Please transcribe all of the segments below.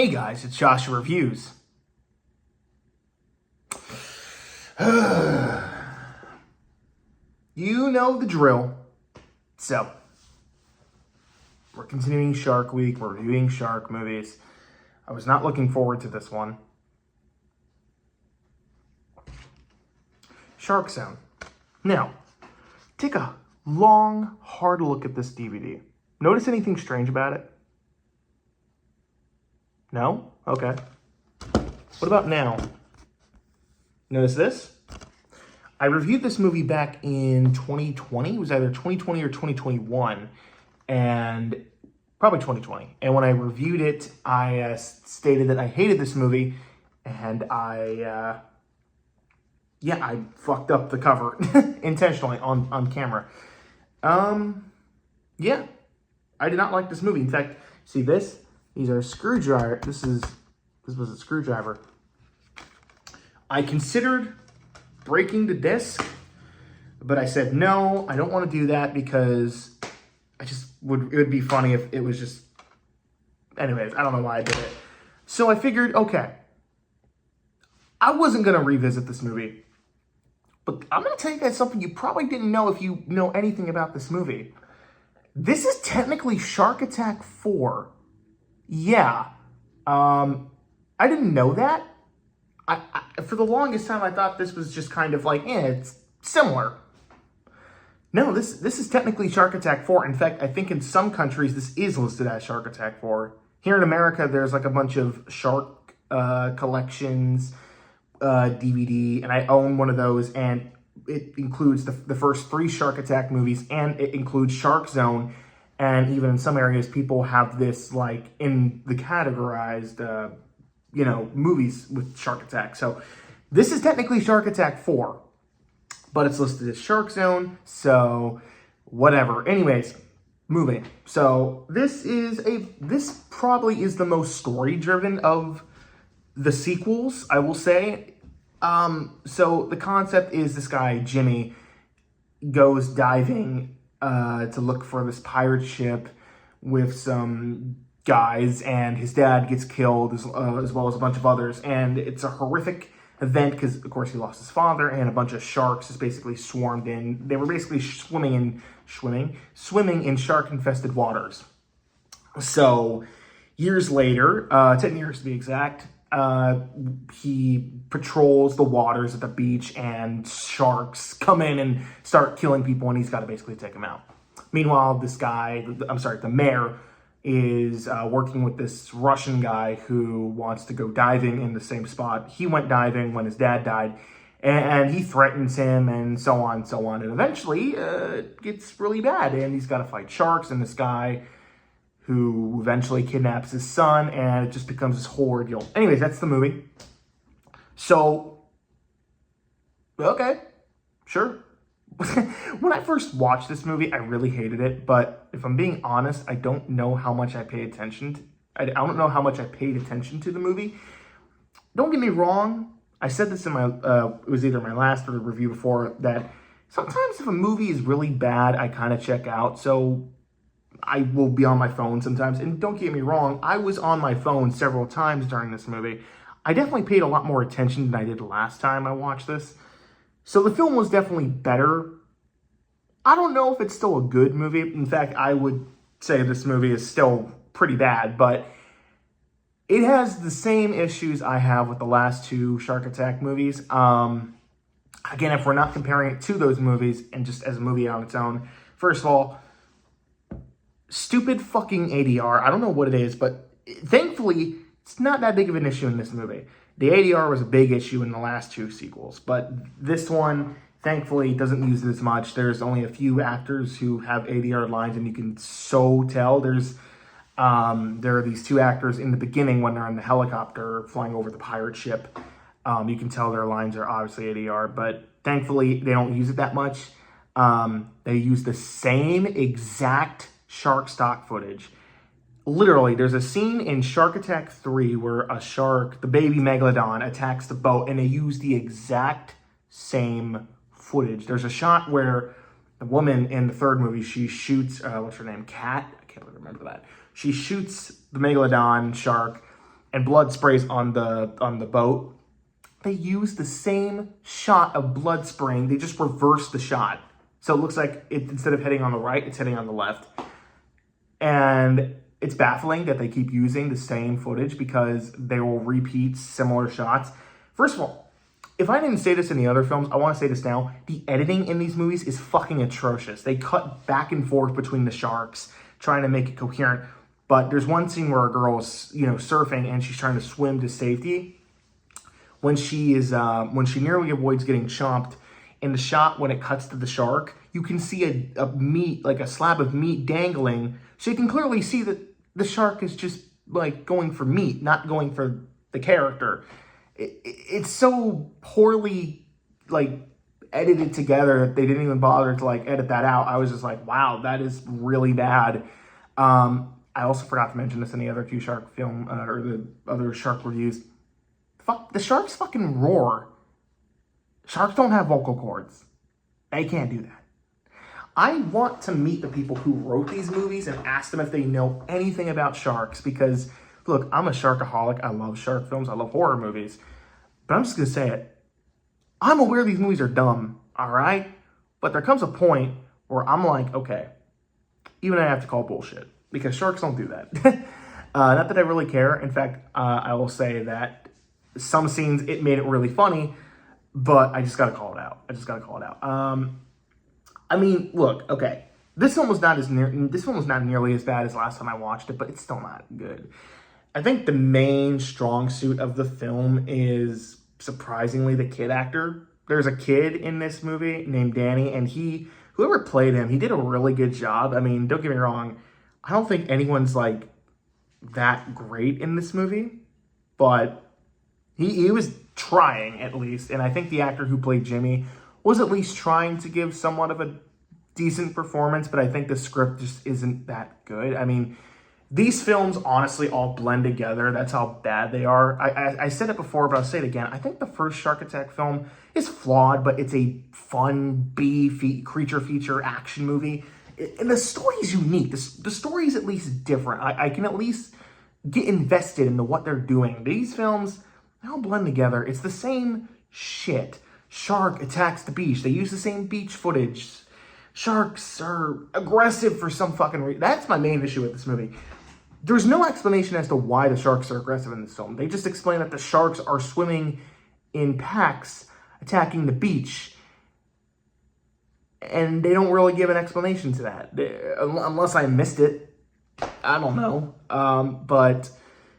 Hey guys, it's Joshua Reviews. You know the drill. So, we're continuing Shark Week. We're reviewing shark movies. I was not looking forward to this one. Shark Zone. Now, take a long, hard look at this DVD. Notice anything strange about it? No? Okay. What about now? Notice this? I reviewed this movie back in 2020. It was either 2020 or 2021. And probably 2020. And when I reviewed it, I stated that I hated this movie. And I fucked up the cover intentionally on camera. Yeah. I did not like this movie. In fact, see this? These are screwdriver. This was a screwdriver. I considered breaking the disc, but I said no, I don't want to do that because it would be funny if it was just, anyways, I don't know why I did it. So I figured, okay, I wasn't going to revisit this movie, but I'm going to tell you guys something you probably didn't know if you know anything about this movie. This is technically Shark Attack 4. Yeah. I didn't know that. I for the longest time, I thought this was just kind of like, it's similar. No, this is technically Shark Attack 4. In fact, I think in some countries, this is listed as Shark Attack 4. Here in America, there's like a bunch of shark collections, DVD, and I own one of those, and it includes the first 3 Shark Attack movies, and it includes Shark Zone, and even in some areas, people have this like in the categorized, movies with Shark Attack. So this is technically Shark Attack 4, but it's listed as Shark Zone, so whatever. Anyways, moving. So this probably is the most story-driven of the sequels, I will say. So the concept is this guy, Jimmy, goes diving to look for this pirate ship with some guys, and his dad gets killed as well as a bunch of others, and it's a horrific event because, of course, he lost his father, and a bunch of sharks is basically swarmed in. They were basically swimming in shark-infested waters. So, years later, 10 years to be exact, he patrols the waters at the beach, and sharks come in and start killing people, and he's got to basically take them out. Meanwhile, the mayor is working with this Russian guy who wants to go diving in the same spot he went diving when his dad died, and he threatens him, and so on and so on, and eventually it gets really bad, and he's got to fight sharks and this guy who eventually kidnaps his son, and it just becomes this whole ordeal. Anyways, that's the movie. So, okay, sure. When I first watched this movie, I really hated it, but if I'm being honest, I don't know how much I paid attention to. I don't know how much I paid attention to the movie. Don't get me wrong. I said this in my, it was either my last or the review before, that sometimes if a movie is really bad, I kind of check out. So I will be on my phone sometimes. And don't get me wrong, I was on my phone several times during this movie. I definitely paid a lot more attention than I did last time I watched this. So the film was definitely better. I don't know if it's still a good movie. In fact, I would say this movie is still pretty bad, but it has the same issues I have with the last 2 Shark Attack movies. Again, if we're not comparing it to those movies and just as a movie on its own, first of all, stupid fucking ADR. I don't know what it is, but thankfully, it's not that big of an issue in this movie. The ADR was a big issue in the last 2 sequels, but this one, thankfully, doesn't use it as much. There's only a few actors who have ADR lines, and you can so tell. There are these 2 actors in the beginning when they're in the helicopter flying over the pirate ship. You can tell their lines are obviously ADR, but thankfully, they don't use it that much. They use the same exact shark stock footage. Literally, there's a scene in Shark Attack 3 where a shark, the baby Megalodon, attacks the boat, and they use the exact same footage. There's a shot where the woman in the third movie, she shoots, what's her name, Kat? I can't remember that. She shoots the Megalodon shark, and blood sprays on the boat, they use the same shot of blood spraying. They just reverse the shot. So it looks like instead of heading on the right, it's heading on the left. And it's baffling that they keep using the same footage because they will repeat similar shots. First of all, if I didn't say this in the other films, I want to say this now. The editing in these movies is fucking atrocious. They cut back and forth between the sharks, trying to make it coherent. But there's one scene where a girl is, surfing and she's trying to swim to safety. When she nearly avoids getting chomped, in the shot when it cuts to the shark, you can see a slab of meat dangling. So you can clearly see that the shark is just like going for meat, not going for the character. It's so poorly edited together that they didn't even bother to edit that out. I was just like, wow, that is really bad. I also forgot to mention this in the other two shark film or the other shark reviews. Fuck, the sharks fucking roar. Sharks don't have vocal cords. They can't do that. I want to meet the people who wrote these movies and ask them if they know anything about sharks because, look, I'm a sharkaholic. I love shark films. I love horror movies. But I'm just going to say it. I'm aware these movies are dumb, all right? But there comes a point where I'm like, okay, even I have to call bullshit because sharks don't do that. Not that I really care. In fact, I will say that some scenes, it made it really funny, but I just got to call it out. I mean, look, okay. This film was not nearly as bad as last time I watched it, but it's still not good. I think the main strong suit of the film is surprisingly the kid actor. There's a kid in this movie named Danny, and whoever played him, he did a really good job. I mean, don't get me wrong. I don't think anyone's that great in this movie, but he was trying at least. And I think the actor who played Jimmy was at least trying to give somewhat of a decent performance, but I think the script just isn't that good. I mean, these films honestly all blend together. That's how bad they are. I said it before, but I'll say it again. I think the first Shark Attack film is flawed, but it's a fun creature feature action movie. And the story is unique. The story is at least different. I can at least get invested into what they're doing. These films, they all blend together. It's the same shit. Shark attacks the beach. They use the same beach footage. Sharks are aggressive for some fucking reason. That's my main issue with this movie. There's no explanation as to why the sharks are aggressive in this film. They just explain that the sharks are swimming in packs, attacking the beach. And they don't really give an explanation to that. Unless I missed it. I don't know. But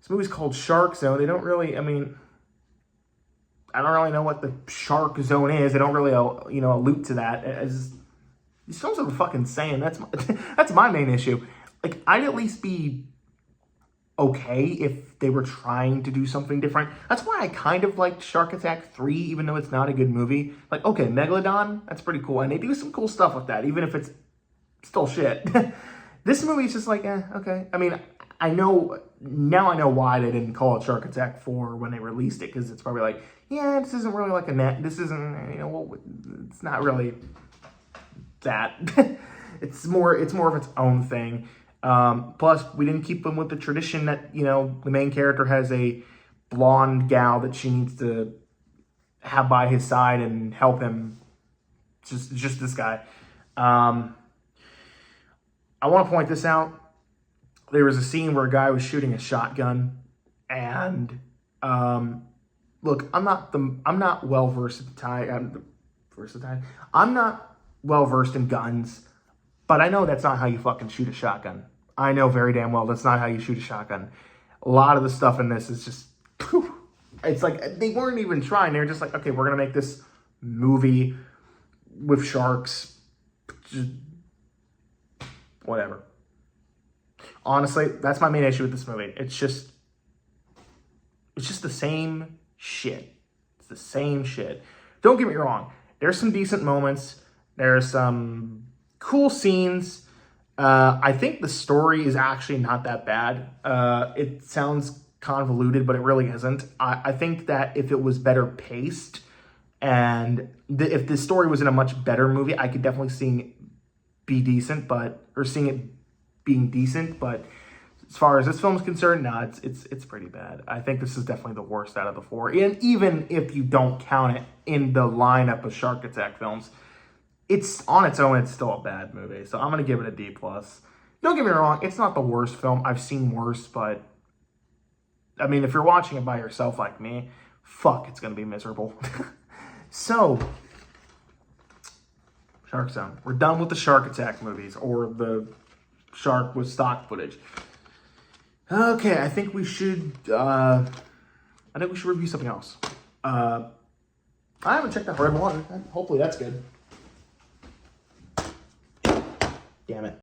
this movie's called Shark Zone. They don't really, I don't really know what the shark zone is. They don't really, allude to that. These films are fucking insane. That's my main issue. I'd at least be okay if they were trying to do something different. That's why I kind of liked Shark Attack 3, even though it's not a good movie. Okay, Megalodon, that's pretty cool. And they do some cool stuff with that, even if it's still shit. This movie is just okay. I mean, I know why they didn't call it Shark Attack 4 when they released it, because it's probably this isn't really this isn't, it's not really that. It's more of its own thing. Plus, we didn't keep them with the tradition that, the main character has a blonde gal that she needs to have by his side and help him. Just this guy. I want to point this out. There was a scene where a guy was shooting a shotgun, and look, I'm not well versed I'm not well versed in guns, but I know that's not how you fucking shoot a shotgun. I know very damn well that's not how you shoot a shotgun. A lot of the stuff in this is just, it's they weren't even trying. They're just okay, we're gonna make this movie with sharks. Just whatever. Honestly, that's my main issue with this movie. It's just the same shit. It's the same shit. Don't get me wrong. There's some decent moments. There's some cool scenes. I think the story is actually not that bad. It sounds convoluted, but it really isn't. I think that if it was better paced and if the story was in a much better movie, I could definitely seeing it being decent, but As far as this film is concerned, no, it's pretty bad. I think this is definitely the worst out of the four. And even if you don't count it in the lineup of Shark Attack films, it's on its own, it's still a bad movie. So I'm gonna give it a D+. Don't get me wrong, it's not the worst film. I've seen worse, but I mean, if you're watching it by yourself like me, fuck, it's gonna be miserable. So, Shark Zone. We're done with the Shark Attack movies, or the shark with stock footage. Okay, I think we should review something else. I haven't checked out Red One. Hopefully that's good. Damn it.